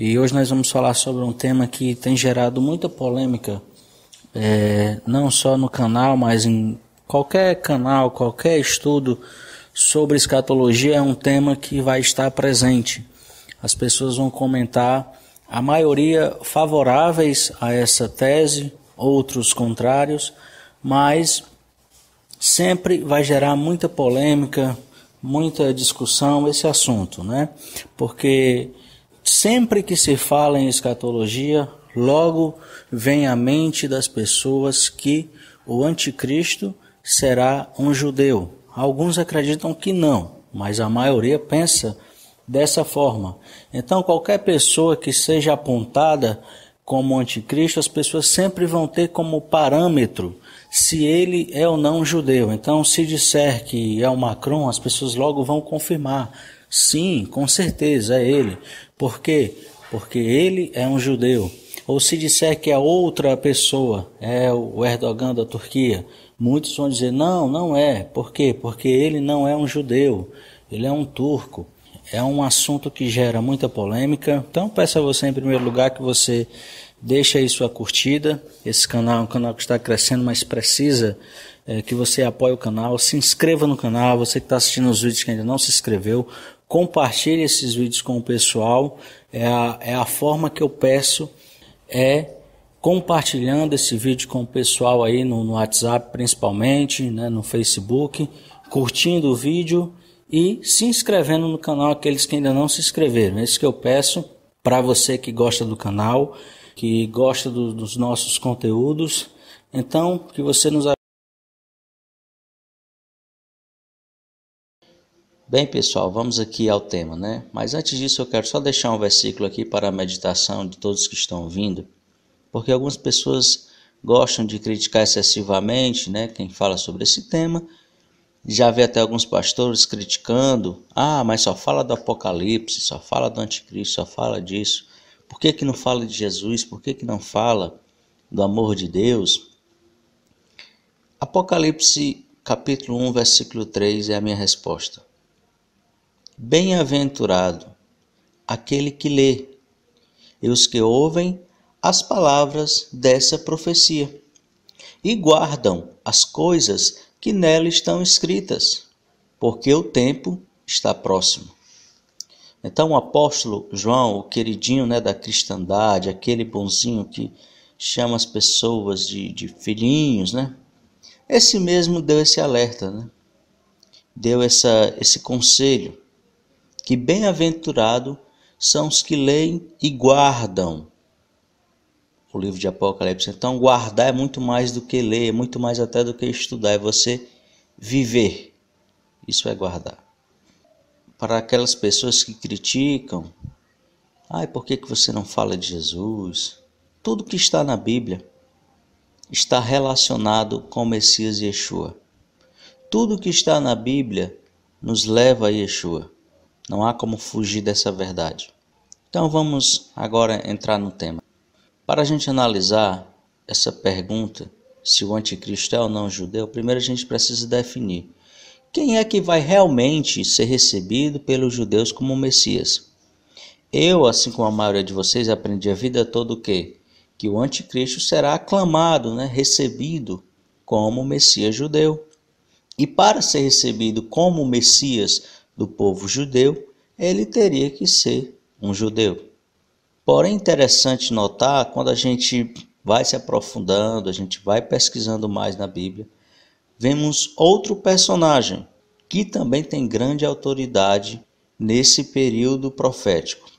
E hoje nós vamos falar sobre um tema que tem gerado muita polêmica, não só no canal, mas em qualquer canal, qualquer estudo sobre escatologia. É um tema que vai estar presente. As pessoas vão comentar, a maioria favoráveis a essa tese, outros contrários, mas sempre vai gerar muita polêmica, muita discussão esse assunto, né? Porque sempre que se fala em escatologia, logo vem à mente das pessoas que o anticristo será um judeu. Alguns acreditam que não, mas a maioria pensa dessa forma. Então, qualquer pessoa que seja apontada como anticristo, as pessoas sempre vão ter como parâmetro se ele é ou não judeu. Então, se disser que é o Macron, as pessoas logo vão confirmar. Sim, com certeza é ele. Por quê? Porque ele é um judeu. Ou se disser que é outra pessoa, é o Erdogan da Turquia, muitos vão dizer, não é. Por quê? Porque ele não é um judeu, ele é um turco. É um assunto que gera muita polêmica. Então, peço a você, em primeiro lugar, que você deixe aí sua curtida. Esse canal é um canal que está crescendo, mas precisa que você apoie o canal. Se inscreva no canal. Você que está assistindo os vídeos que ainda não se inscreveu, compartilhe esses vídeos com o pessoal. É a forma que eu peço, compartilhando esse vídeo com o pessoal aí no WhatsApp, principalmente, né, no Facebook, curtindo o vídeo e se inscrevendo no canal, aqueles que ainda não se inscreveram. É isso que eu peço para você que gosta do canal, que gosta dos nossos conteúdos. Então, que você nos ajude. Bem, pessoal, vamos aqui ao tema, né? Mas antes disso, eu quero só deixar um versículo aqui para a meditação de todos que estão ouvindo, porque algumas pessoas gostam de criticar excessivamente, né, quem fala sobre esse tema. Já vi até alguns pastores criticando, mas só fala do Apocalipse, só fala do Anticristo, só fala disso. Por que não fala de Jesus? Por que não fala do amor de Deus? Apocalipse capítulo 1, versículo 3 é a minha resposta. Bem-aventurado aquele que lê e os que ouvem as palavras dessa profecia e guardam as coisas que nela estão escritas, porque o tempo está próximo. Então o apóstolo João, o queridinho, né, da cristandade, aquele bonzinho que chama as pessoas de filhinhos, né? Esse mesmo deu esse alerta, né? Deu esse conselho, que bem-aventurado são os que leem e guardam o livro de Apocalipse. Então, guardar é muito mais do que ler, é muito mais até do que estudar, é você viver. Isso é guardar. Para aquelas pessoas que criticam, por que você não fala de Jesus? Tudo que está na Bíblia está relacionado com o Messias Yeshua. Tudo que está na Bíblia nos leva a Yeshua. Não há como fugir dessa verdade. Então vamos agora entrar no tema. Para a gente analisar essa pergunta, se o anticristo é ou não judeu, primeiro a gente precisa definir quem é que vai realmente ser recebido pelos judeus como Messias. Eu, assim como a maioria de vocês, aprendi a vida toda o quê? Que o anticristo será aclamado, né, recebido como Messias judeu. E para ser recebido como Messias do povo judeu, ele teria que ser um judeu. Porém, é interessante notar, quando a gente vai se aprofundando, a gente vai pesquisando mais na Bíblia, vemos outro personagem que também tem grande autoridade nesse período profético.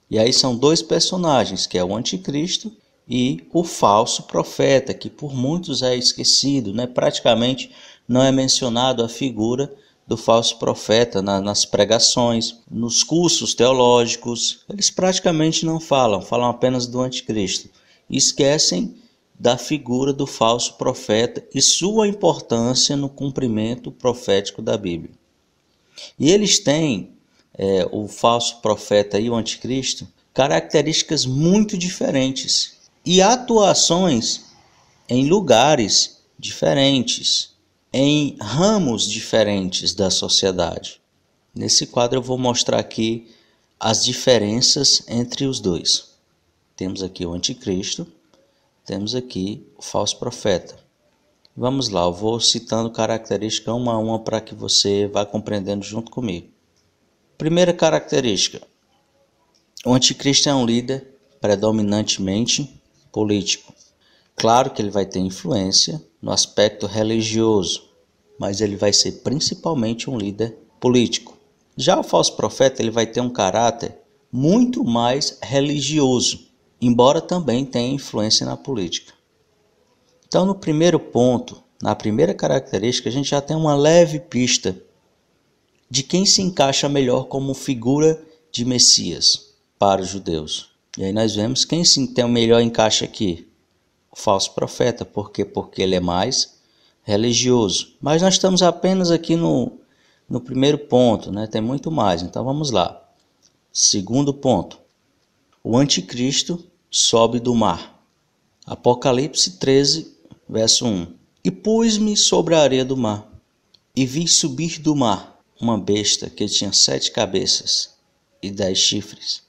E aí são dois personagens, que é o anticristo e o falso profeta, que por muitos é esquecido, né? Praticamente não é mencionado a figura do falso profeta nas pregações, nos cursos teológicos. Eles praticamente não falam apenas do anticristo. Esquecem da figura do falso profeta e sua importância no cumprimento profético da Bíblia. E eles têm, o falso profeta e o anticristo, características muito diferentes e atuações em lugares diferentes, em ramos diferentes da sociedade. Nesse quadro eu vou mostrar aqui as diferenças entre os dois. Temos aqui o anticristo, temos aqui o falso profeta. Vamos lá, eu vou citando característica uma a uma para que você vá compreendendo junto comigo. Primeira característica: o anticristo é um líder predominantemente político. Claro que ele vai ter influência no aspecto religioso, mas ele vai ser principalmente um líder político. Já o falso profeta, ele vai ter um caráter muito mais religioso, embora também tenha influência na política. Então, no primeiro ponto, na primeira característica, a gente já tem uma leve pista de quem se encaixa melhor como figura de Messias para os judeus. E aí nós vemos quem tem o melhor encaixe aqui. O falso profeta. Por quê? Porque ele é mais religioso. Mas nós estamos apenas aqui no primeiro ponto, né? Tem muito mais. Então vamos lá. Segundo ponto. O anticristo sobe do mar. Apocalipse 13, verso 1. E pus-me sobre a areia do mar, e vi subir do mar uma besta que tinha 7 cabeças e 10 chifres,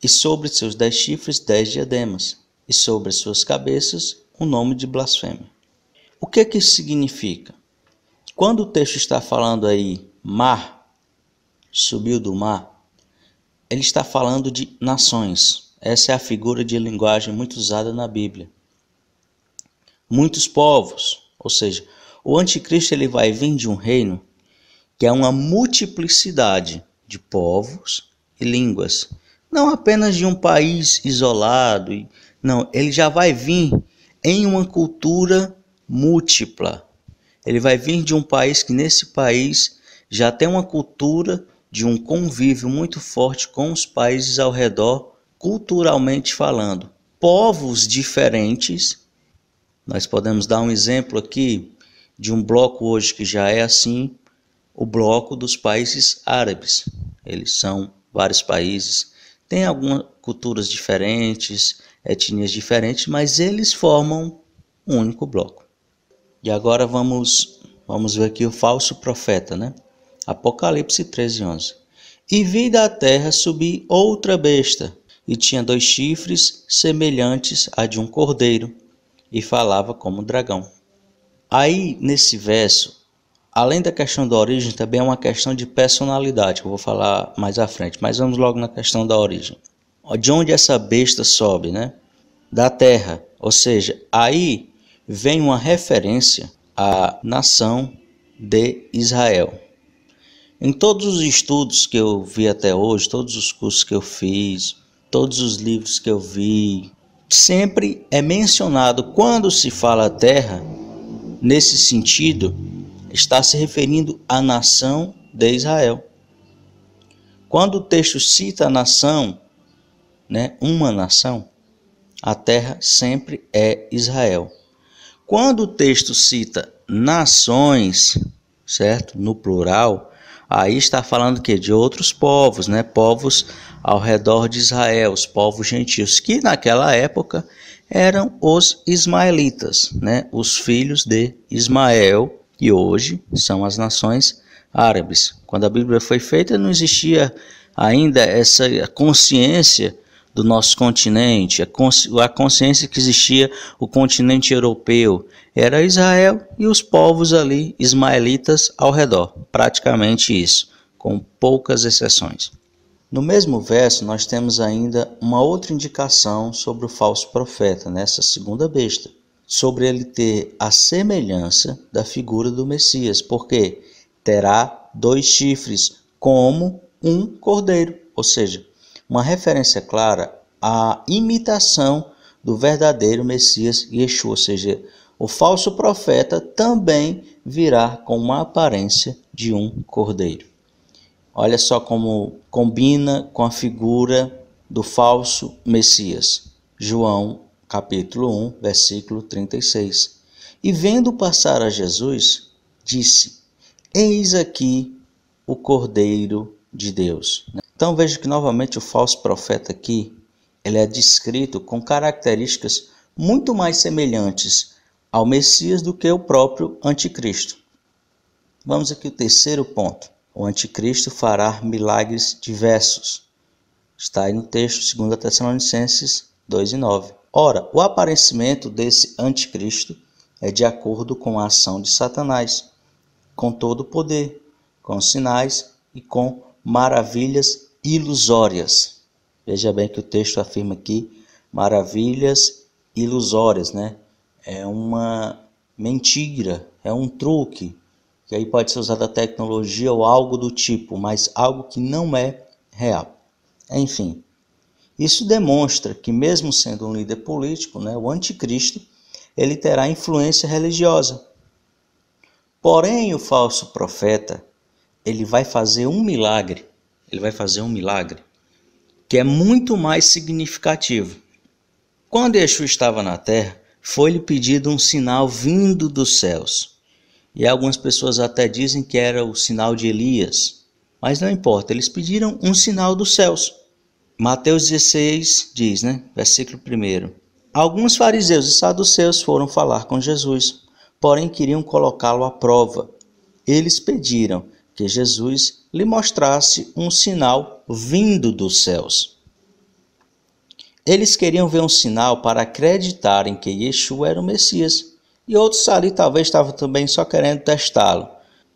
e sobre seus 10 chifres 10 diademas, e sobre suas cabeças um nome de blasfêmia. O que isso significa? Quando o texto está falando aí, mar, subiu do mar, ele está falando de nações. Essa é a figura de linguagem muito usada na Bíblia. Muitos povos, ou seja, o anticristo ele vai vir de um reino que é uma multiplicidade de povos e línguas. Não apenas de um país isolado, não, ele já vai vir em uma cultura múltipla. Ele vai vir de um país que nesse país já tem uma cultura de um convívio muito forte com os países ao redor, culturalmente falando. Povos diferentes. Nós podemos dar um exemplo aqui de um bloco hoje que já é assim, o bloco dos países árabes. Eles são vários países, têm algumas culturas diferentes, etnias diferentes, mas eles formam um único bloco. E agora vamos ver aqui o falso profeta, né? Apocalipse 13, 11. E vi da terra subir outra besta, e tinha 2 chifres semelhantes a de um cordeiro, e falava como dragão. Aí, nesse verso, além da questão da origem, também é uma questão de personalidade, que eu vou falar mais à frente, mas vamos logo na questão da origem. De onde essa besta sobe, né? Da terra, ou seja, aí vem uma referência à nação de Israel. Em todos os estudos que eu vi até hoje, todos os cursos que eu fiz, todos os livros que eu vi, sempre é mencionado, quando se fala terra, nesse sentido, está se referindo à nação de Israel. Quando o texto cita a nação, né, uma nação, a terra sempre é Israel. Quando o texto cita nações, certo? No plural, aí está falando que de outros povos, né? Povos ao redor de Israel, os povos gentios, que naquela época eram os ismaelitas, né? Os filhos de Ismael, que hoje são as nações árabes. Quando a Bíblia foi feita, não existia ainda essa consciência do nosso continente, a consciência que existia o continente europeu. Era Israel e os povos ali, ismaelitas, ao redor. Praticamente isso, com poucas exceções. No mesmo verso, nós temos ainda uma outra indicação sobre o falso profeta, nessa segunda besta. Sobre ele ter a semelhança da figura do Messias, porque terá 2 chifres como um cordeiro, ou seja, uma referência clara à imitação do verdadeiro Messias Yeshua, ou seja, o falso profeta também virá com uma aparência de um cordeiro. Olha só como combina com a figura do falso Messias. João, capítulo 1, versículo 36. E vendo passar a Jesus, disse: Eis aqui o Cordeiro de Deus. Então veja que novamente o falso profeta aqui, ele é descrito com características muito mais semelhantes ao Messias do que o próprio anticristo. Vamos aqui ao terceiro ponto. O anticristo fará milagres diversos. Está aí no texto 2 Tessalonicenses 2:9. Ora, o aparecimento desse anticristo é de acordo com a ação de Satanás, com todo o poder, com sinais e com maravilhas ilusórias. Veja bem que o texto afirma aqui maravilhas ilusórias, né? É uma mentira, é um truque, que aí pode ser usada a tecnologia ou algo do tipo, mas algo que não é real. Enfim, isso demonstra que mesmo sendo um líder político, né, o anticristo, ele terá influência religiosa. Porém, o falso profeta, ele vai fazer um milagre, que é muito mais significativo. Quando Yeshua estava na terra, foi-lhe pedido um sinal vindo dos céus. E algumas pessoas até dizem que era o sinal de Elias. Mas não importa, eles pediram um sinal dos céus. Mateus 16 diz, versículo 1. Alguns fariseus e saduceus foram falar com Jesus, porém queriam colocá-lo à prova. Eles pediram que Jesus lhe mostrasse um sinal vindo dos céus. Eles queriam ver um sinal para acreditarem que Yeshua era o Messias. E outros ali talvez estavam também só querendo testá-lo.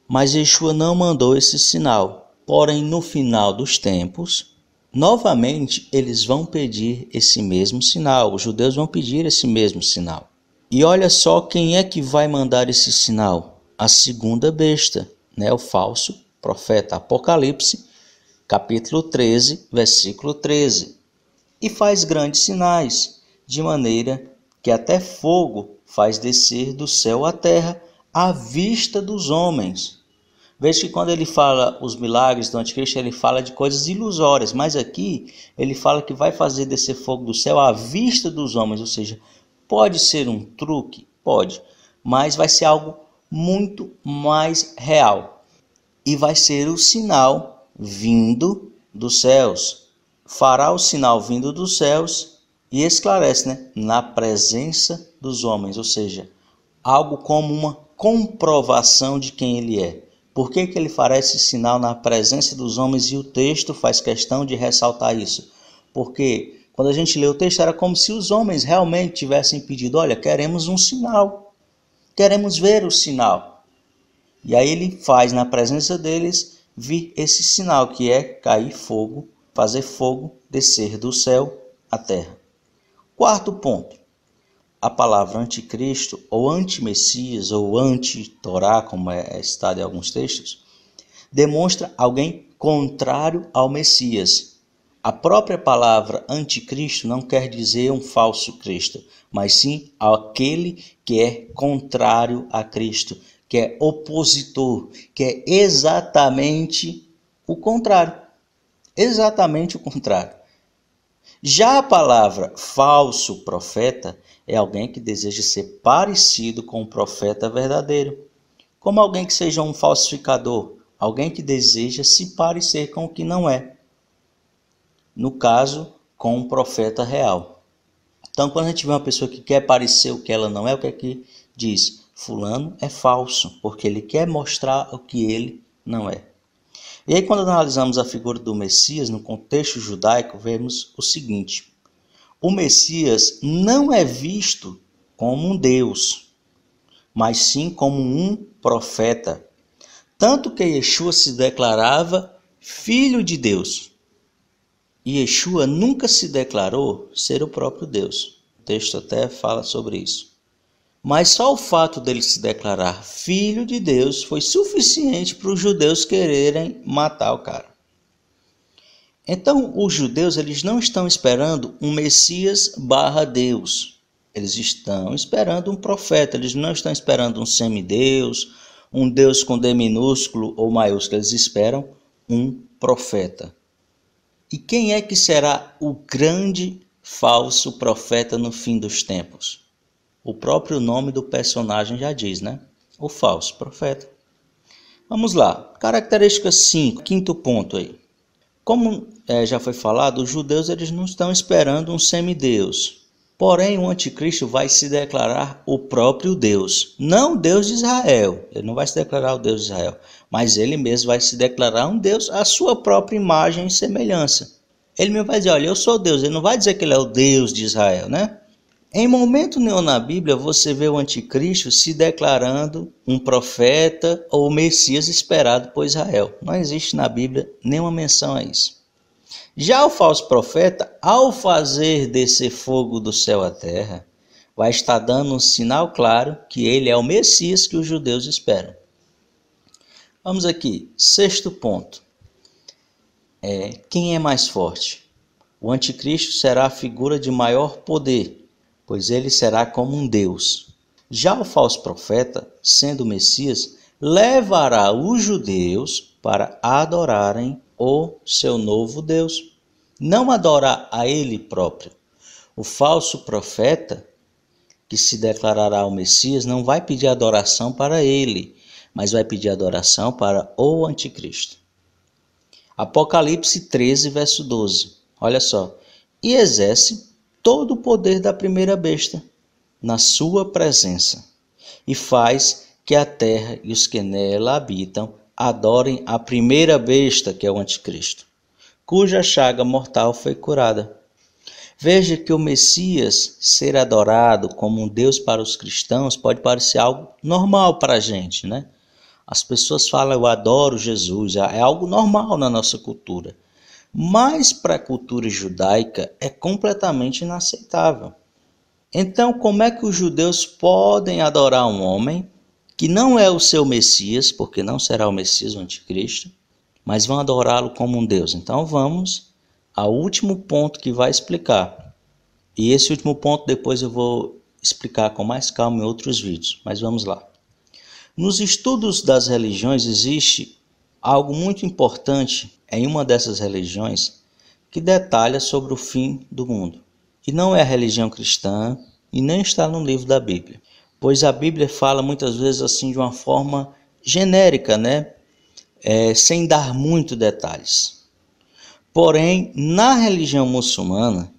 Mas Yeshua não mandou esse sinal. Porém, no final dos tempos, novamente eles vão pedir esse mesmo sinal. Os judeus vão pedir esse mesmo sinal. E olha só quem é que vai mandar esse sinal. A segunda besta, o falso profeta. Apocalipse, capítulo 13, versículo 13. E faz grandes sinais, de maneira que até fogo faz descer do céu à terra à vista dos homens. Veja que quando ele fala os milagres do anticristo, ele fala de coisas ilusórias, mas aqui ele fala que vai fazer descer fogo do céu à vista dos homens, ou seja, pode ser um truque? Pode, mas vai ser algo muito mais real. E vai ser o sinal vindo dos céus. Fará o sinal vindo dos céus e esclarece, na presença dos homens, ou seja, algo como uma comprovação de quem ele é. Por que ele fará esse sinal na presença dos homens? E o texto faz questão de ressaltar isso. Porque quando a gente lê o texto, era como se os homens realmente tivessem pedido, olha, queremos um sinal, queremos ver o sinal. E aí ele faz na presença deles vir esse sinal, que é cair fogo, fazer fogo descer do céu à terra. Quarto ponto. A palavra anticristo, ou antimessias, ou anti-Torá, como é citado em alguns textos, demonstra alguém contrário ao Messias. A própria palavra anticristo não quer dizer um falso Cristo, mas sim aquele que é contrário a Cristo, que é opositor, que é exatamente o contrário. Exatamente o contrário. Já a palavra falso profeta é alguém que deseja ser parecido com o profeta verdadeiro, como alguém que seja um falsificador, alguém que deseja se parecer com o que não é. No caso, com um profeta real. Então, quando a gente vê uma pessoa que quer parecer o que ela não é, o que é que diz? Fulano é falso, porque ele quer mostrar o que ele não é. E aí, quando analisamos a figura do Messias no contexto judaico, vemos o seguinte: o Messias não é visto como um Deus, mas sim como um profeta. Tanto que Yeshua se declarava filho de Deus. E Yeshua nunca se declarou ser o próprio Deus. O texto até fala sobre isso. Mas só o fato dele se declarar filho de Deus foi suficiente para os judeus quererem matar o cara. Então, os judeus eles não estão esperando um Messias /Deus. Eles estão esperando um profeta. Eles não estão esperando um semideus, um Deus com D minúsculo ou maiúsculo. Eles esperam um profeta. E quem é que será o grande falso profeta no fim dos tempos? O próprio nome do personagem já diz, O falso profeta. Vamos lá. Característica 5, quinto ponto aí. Como já foi falado, os judeus eles não estão esperando um semideus. Porém, o anticristo vai se declarar o próprio Deus. Não o Deus de Israel. Ele não vai se declarar o Deus de Israel. Mas ele mesmo vai se declarar um Deus à sua própria imagem e semelhança. Ele mesmo vai dizer, olha, eu sou Deus. Ele não vai dizer que ele é o Deus de Israel, né? Em momento nenhum na Bíblia você vê o anticristo se declarando um profeta ou Messias esperado por Israel. Não existe na Bíblia nenhuma menção a isso. Já o falso profeta, ao fazer descer fogo do céu à terra, vai estar dando um sinal claro que ele é o Messias que os judeus esperam. Vamos aqui, sexto ponto. Quem é mais forte? O anticristo será a figura de maior poder, pois ele será como um Deus. Já o falso profeta, sendo o Messias, levará os judeus para adorarem o seu novo Deus, não adorar a ele próprio. O falso profeta, que se declarará o Messias, não vai pedir adoração para ele, mas vai pedir adoração para o anticristo. Apocalipse 13, verso 12. Olha só. E exerce todo o poder da primeira besta na sua presença, e faz que a terra e os que nela habitam adorem a primeira besta, que é o anticristo, cuja chaga mortal foi curada. Veja que o Messias ser adorado como um Deus para os cristãos pode parecer algo normal para a gente, né? As pessoas falam, eu adoro Jesus, é algo normal na nossa cultura. Mas para a cultura judaica é completamente inaceitável. Então, como é que os judeus podem adorar um homem que não é o seu Messias, porque não será o Messias, o anticristo, mas vão adorá-lo como um Deus? Então vamos ao último ponto que vai explicar. E esse último ponto depois eu vou explicar com mais calma em outros vídeos, mas vamos lá. Nos estudos das religiões existe algo muito importante em uma dessas religiões que detalha sobre o fim do mundo. E não é a religião cristã e nem está no livro da Bíblia, pois a Bíblia fala muitas vezes assim de uma forma genérica, né? Sem dar muitos detalhes. Porém, na religião muçulmana,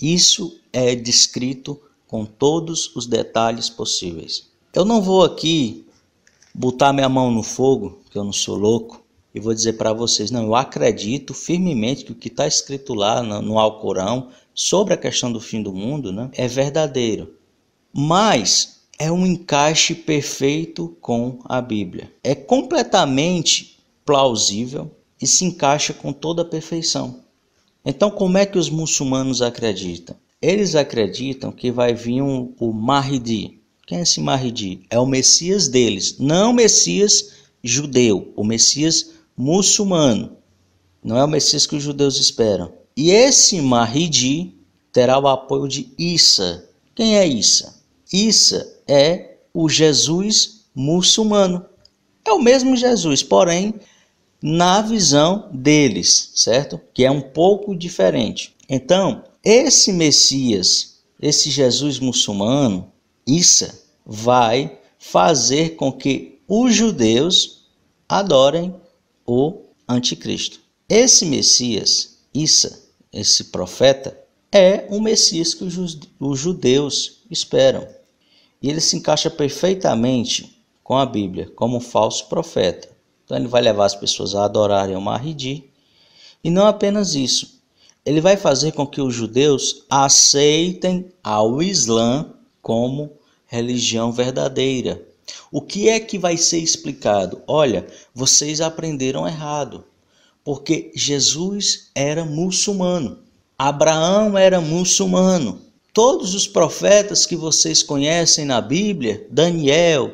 isso é descrito com todos os detalhes possíveis. Eu não vou aqui botar minha mão no fogo, que eu não sou louco, e vou dizer para vocês, não, eu acredito firmemente que o que está escrito lá no Alcorão sobre a questão do fim do mundo, né, é verdadeiro. Mas é um encaixe perfeito com a Bíblia. É completamente plausível e se encaixa com toda a perfeição. Então, como é que os muçulmanos acreditam? Eles acreditam que vai vir o Mahdi. Quem é esse Mahdi? É o Messias deles, não o Messias judeu, o Messias muçulmano. Não é o Messias que os judeus esperam. E esse Mahdi terá o apoio de Isa. Quem é Isa? Isa é o Jesus muçulmano. É o mesmo Jesus, porém, na visão deles, certo? Que é um pouco diferente. Então, esse Messias, esse Jesus muçulmano, Isa, vai fazer com que os judeus adorem o anticristo. Esse Messias, Isa, esse profeta, é o Messias que os judeus esperam. E ele se encaixa perfeitamente com a Bíblia, como um falso profeta. Então ele vai levar as pessoas a adorarem o Mahdi. E não apenas isso, ele vai fazer com que os judeus aceitem ao Islã como religião verdadeira. O que é que vai ser explicado? Olha, vocês aprenderam errado, porque Jesus era muçulmano, Abraão era muçulmano, todos os profetas que vocês conhecem na Bíblia, Daniel,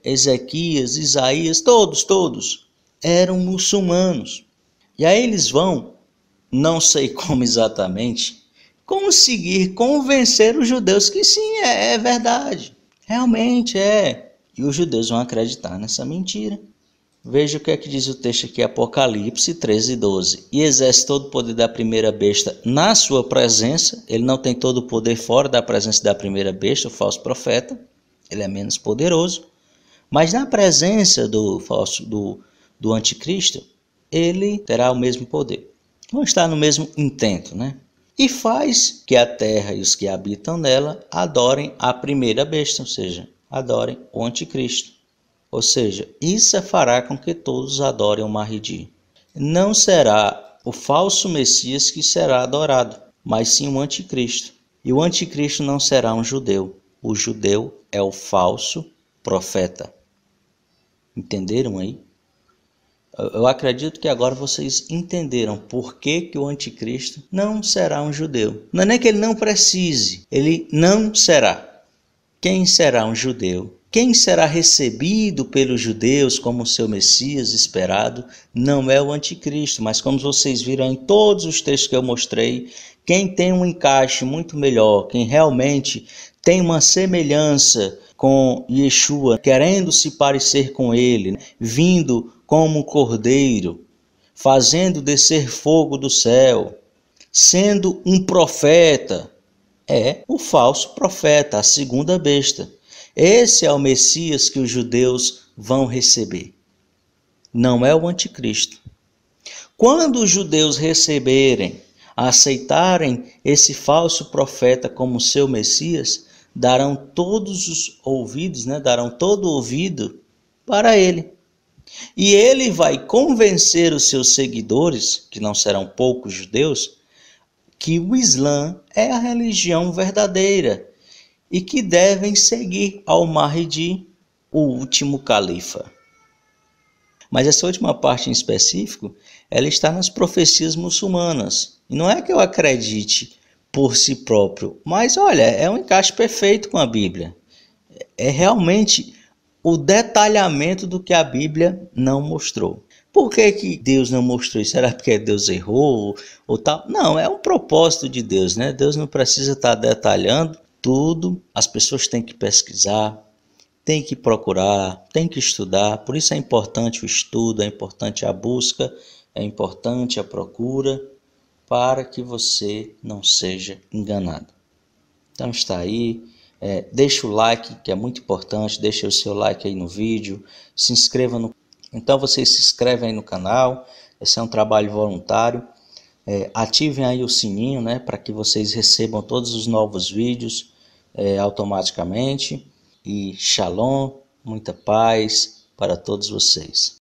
Ezequias, Isaías, todos eram muçulmanos. E aí eles vão, não sei como exatamente, conseguir convencer os judeus que sim, é verdade, realmente é. E os judeus vão acreditar nessa mentira. Veja o que é que diz o texto aqui, Apocalipse 13, 12. E exerce todo o poder da primeira besta na sua presença. Ele não tem todo o poder fora da presença da primeira besta, o falso profeta. Ele é menos poderoso. Mas na presença do anticristo, ele terá o mesmo poder. Vão estar no mesmo intento, né? E faz que a terra e os que habitam nela adorem a primeira besta, ou seja, adorem o anticristo. Ou seja, isso fará com que todos adorem o Mahdi. Não será o falso Messias que será adorado, mas sim o anticristo. E o anticristo não será um judeu. O judeu é o falso profeta. Entenderam aí? Eu acredito que agora vocês entenderam por que o anticristo não será um judeu. Não é nem que ele não precise, ele não será. Quem será um judeu? Quem será recebido pelos judeus como seu Messias esperado não é o anticristo, mas como vocês viram em todos os textos que eu mostrei, quem tem um encaixe muito melhor, quem realmente tem uma semelhança com Yeshua, querendo se parecer com ele, vindo como um cordeiro, fazendo descer fogo do céu, sendo um profeta, é o falso profeta, a segunda besta. Esse é o Messias que os judeus vão receber. Não é o anticristo. Quando os judeus receberem, aceitarem esse falso profeta como seu Messias, darão todos os ouvidos, darão todo o ouvido para ele. E ele vai convencer os seus seguidores, que não serão poucos judeus, que o Islã é a religião verdadeira e que devem seguir ao Mahdi, o último califa. Mas essa última parte em específico, ela está nas profecias muçulmanas. E não é que eu acredite por si próprio, mas olha, é um encaixe perfeito com a Bíblia. É realmente o detalhamento do que a Bíblia não mostrou. Por que Deus não mostrou isso? Será porque Deus errou ou tal? Não, é um propósito de Deus, né? Deus não precisa estar detalhando tudo. As pessoas têm que pesquisar, têm que procurar, têm que estudar. Por isso é importante o estudo, é importante a busca, é importante a procura, para que você não seja enganado. Então está aí. Deixa o like, que é muito importante, deixa o seu like aí no vídeo, se inscreva no... Então vocês se inscrevem aí no canal, esse é um trabalho voluntário, ativem aí o sininho, para que vocês recebam todos os novos vídeos automaticamente, e shalom, muita paz para todos vocês.